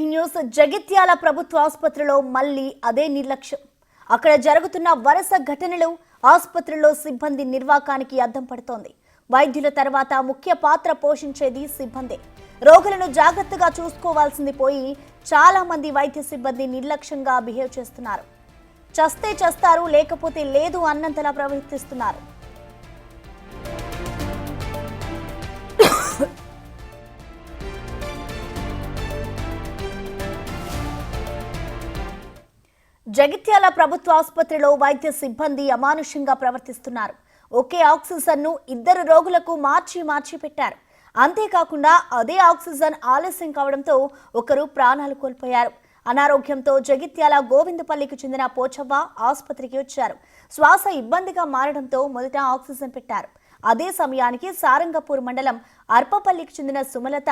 Breaking news. Jagtial ప్రభుత్వ ఆసుపత్రిలో మళ్ళీ అదే నిర్లక్ష్యం. అక్కడ జరుగుతున్న వరుస ఘటనలు ఆసుపత్రిలో సిబ్బంది నిర్వాకానికి అద్దం పడుతోంది. వైద్యుల తర్వాత ముఖ్య పాత్ర పోషించేది సిబ్బంది. రోగులను జాగ్రత్తగా చూసుకోవాల్సింది పోయి చాలా మంది వైద్య సిబ్బంది నిర్లక్ష్యంగా బిహేవ్ చేస్తున్నారు. చస్తే చస్తారు, లేకపోతే లేదు అన్నంతలా ప్రవర్తిస్తున్నారు. జగిత్యాల ప్రభుత్వ ఆసుపత్రిలో వైద్య సిబ్బంది అమానుషంగా ప్రవర్తిస్తున్నారు. ఒకే ఆక్సిజన్ ను ఇద్దరు రోగులకు మార్చి పెట్టారు. అంతేకాకుండా అదే ఆక్సిజన్ ఆలస్యం కావడంతో ఒకరు ప్రాణాలు కోల్పోయారు. అనారోగ్యంతో జగిత్యాల గోవిందపల్లికి చెందిన పోచవ్వ ఆసుపత్రికి వచ్చారు. శ్వాస ఇబ్బందిగా మారడంతో మొదట ఆక్సిజన్ పెట్టారు. అదే సమయానికి సారంగపూర్ మండలం అర్పపల్లికి చెందిన సుమలత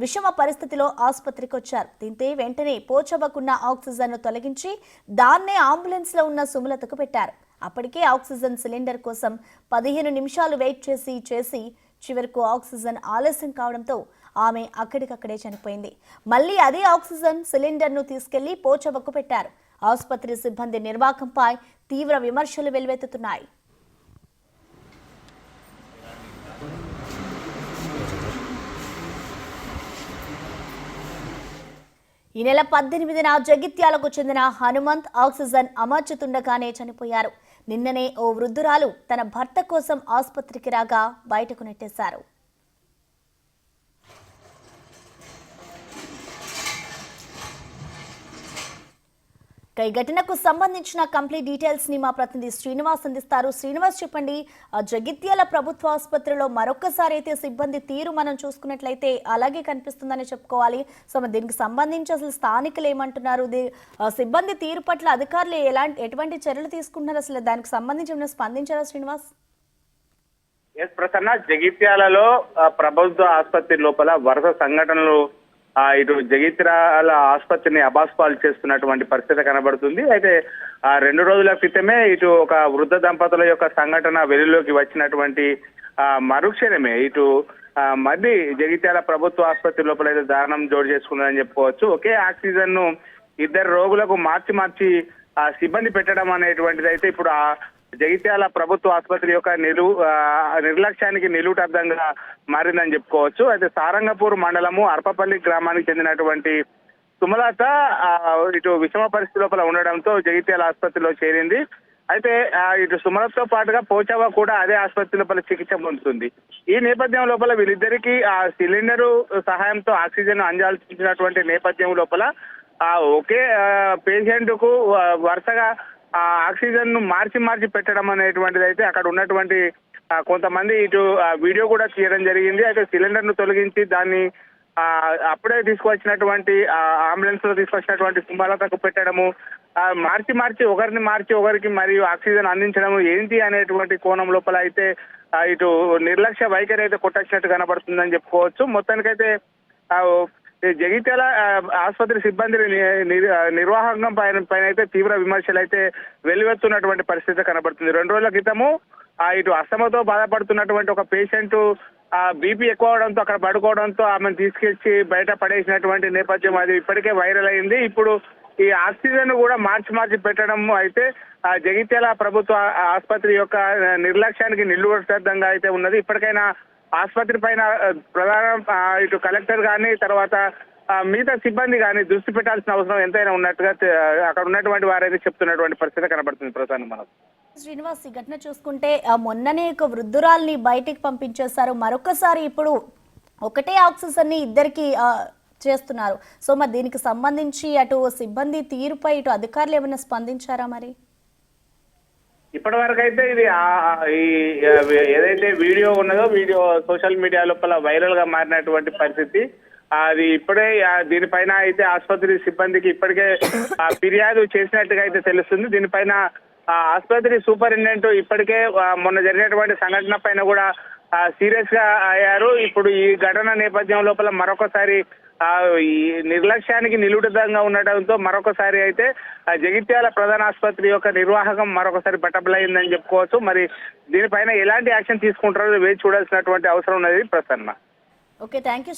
విషమ పరిస్థితిలో ఆసుపత్రికి వచ్చారు. దీంతో వెంటనే పోచవ్వకున్న ఆక్సిజన్ ను తొలగించి దాన్నే అంబులెన్స్ లో ఉన్న సుమలతకు పెట్టారు. అప్పటికే ఆక్సిజన్ సిలిండర్ కోసం 15 నిమిషాలు వెయిట్ చేసి చివరకు ఆక్సిజన్ ఆలస్యం కావడంతో ఆమె అక్కడికక్కడే చనిపోయింది. మళ్ళీ అదే ఆక్సిజన్ సిలిండర్ ను తీసుకెళ్లి పోచవ్వకు పెట్టారు. ఆసుపత్రి సిబ్బంది నిర్వాకంపై తీవ్ర విమర్శలు వెల్లువెత్తుతున్నాయి. ఈ నెల 18న జగిత్యాలకు చెందిన హనుమంత్ ఆక్సిజన్ అమర్చుతుండగానే చనిపోయారు. నిన్ననే ఓ వృద్ధురాలు తన భర్త కోసం ఆసుపత్రికి రాగా బయటకు నెట్టేశారు. ఈ ఘటనకు సంబంధించిన కంప్లీట్ డీటెయిల్స్ ని మా ప్రతినిధి శ్రీనివాస్ అందిస్తారు. శ్రీనివాస్, చెప్పండి, జగిత్యాల ప్రభుత్వ ఆసుపత్రిలో మరొకసారి అయితే సిబ్బంది తీరు మనం చూసుకున్నట్లయితే అలాగే కనిపిస్తుందని చెప్పుకోవాలి. సో దీనికి సంబంధించి అసలు స్థానికులు ఏమంటున్నారు? సిబ్బంది తీరు పట్ల అధికారులు ఎటువంటి చర్యలు తీసుకుంటున్నారు? అసలు దానికి సంబంధించి స్పందించారా శ్రీనివాస్? ప్రసన్న, జగిత్యాలలో ప్రభుత్వ ఆసుపత్రి లోపల వరుస సంఘటనలు ఇటు జగిత్యాల ఆసుపత్రిని అబాస్పాలు చేస్తున్నటువంటి పరిస్థితి కనబడుతుంది. అయితే 2 రోజుల క్రితమే ఇటు ఒక వృద్ధ దంపతుల యొక్క సంఘటన వెలుగులోకి వచ్చినటువంటి మరుక్షణమే ఇటు మళ్ళీ జగిత్యాల ప్రభుత్వ ఆసుపత్రి లోపల అయితే దారుణం జోడు చేసుకున్నదని చెప్పుకోవచ్చు. ఒకే ఆక్సిజన్ ను ఇద్దరు రోగులకు మార్చి సిబ్బంది పెట్టడం అనేటువంటిది అయితే ఇప్పుడు జగిత్యాల ప్రభుత్వ ఆసుపత్రి యొక్క నిర్లక్ష్యానికి నిలువుటద్దంగా మారిందని చెప్పుకోవచ్చు. అయితే సారంగపూర్ మండలము అర్పపల్లి గ్రామానికి చెందినటువంటి సుమలత ఇటు విషమ పరిస్థితి లోపల ఉండడంతో జగిత్యాల ఆసుపత్రిలో చేరింది. అయితే ఇటు సుమలతతో పాటుగా పోచవ్వ కూడా అదే ఆసుపత్రి లోపల చికిత్స పొందుతుంది. ఈ నేపథ్యం లోపల వీళ్ళిద్దరికీ ఆ సిలిండరు సహాయంతో ఆక్సిజన్ అందాల్సినటువంటి నేపథ్యం లోపల ఒకే పేషెంట్ కు వరుసగా ఆక్సిజన్ ను మార్చి పెట్టడం అనేటువంటిది అయితే అక్కడ ఉన్నటువంటి కొంతమంది ఇటు వీడియో కూడా తీయడం జరిగింది. అయితే సిలిండర్ ను తొలగించి దాన్ని అప్పుడే తీసుకొచ్చినటువంటి అంబులెన్స్ లో తీసుకొచ్చినటువంటి సుమలతకు పెట్టడము, ఒకరికి మరియు ఆక్సిజన్ అందించడము ఏంటి అనేటువంటి కోణం లోపల అయితే ఇటు నిర్లక్ష్య వైఖరి అయితే కొట్టొచ్చినట్టు కనబడుతుందని చెప్పుకోవచ్చు. మొత్తానికైతే జగిత్యాల ఆసుపత్రి సిబ్బంది నిర్వాహకం పైన అయితే తీవ్ర విమర్శలు అయితే వెల్లువెత్తున్నటువంటి పరిస్థితి కనబడుతుంది. 2 రోజుల క్రితము ఇటు అస్తమాతో బాధపడుతున్నటువంటి ఒక పేషెంట్ బీపీ ఎక్కువ అవడంతో అక్కడ పడుకోవడంతో ఆమెను తీసుకొచ్చి బయట పడేసినటువంటి నేపథ్యం అది ఇప్పటికే వైరల్ అయింది. ఇప్పుడు ఈ ఆక్సిజన్ కూడా మార్చి పెట్టడం అయితే జగిత్యాల ప్రభుత్వ ఆసుపత్రి యొక్క నిర్లక్ష్యానికి నిలువెత్తంగా అయితే ఉన్నది. ఇప్పటికైనా ఆసుపత్రి పైన ప్రధాన ఇటు కలెక్టర్ కానీ తర్వాత మిగతా సిబ్బంది కానీ దృష్టి పెట్టాల్సిన అవసరం ఎంతైనా ఉన్నట్టుగా అక్కడ ఉన్నటువంటి వారైతే చెప్తున్నటువంటి పరిస్థితి కనబడుతుంది. ప్రధానం మనకు శ్రీనివాస్, ఈ ఘటన చూసుకుంటే మొన్ననే ఒక వృద్ధురాల్ని బయటికి పంపించేశారు. మరొకసారి ఇప్పుడు ఒకటే ఆక్సిజన్ ని ఇద్దరికి చేస్తున్నారు. సో మరి దీనికి సంబంధించి అటు సిబ్బంది తీరుపై ఇటు అధికారులు ఏమైనా స్పందించారా? మరి ఇప్పటి వరకు అయితే ఇది ఏదైతే వీడియో ఉన్నదో వీడియో సోషల్ మీడియా లోపల వైరల్ గా మారినటువంటి పరిస్థితి అది ఇప్పుడే దీనిపైన అయితే ఆసుపత్రి సిబ్బందికి ఇప్పటికే ఫిర్యాదు చేసినట్టుగా అయితే తెలుస్తుంది. దీనిపైన ఆసుపత్రి సూపరింటెండెంట్ ఇప్పటికే మొన్న జరిగినటువంటి సంఘటన పైన కూడా సీరియస్ గా అయ్యారు. ఇప్పుడు ఈ ఘటన నేపథ్యం లోపల మరొకసారి ఈ నిర్లక్ష్యానికి నిలువుటంగా ఉండటంతో మరొకసారి అయితే జగిత్యాల ప్రధాన ఆసుపత్రి యొక్క నిర్వాహకం మరొకసారి బట్టబయలైందని చెప్పుకోవచ్చు. మరి దీనిపైన ఎలాంటి యాక్షన్ తీసుకుంటారో వేచి చూడాల్సినటువంటి అవసరం ఉన్నది ప్రసన్న. Okay, thank you.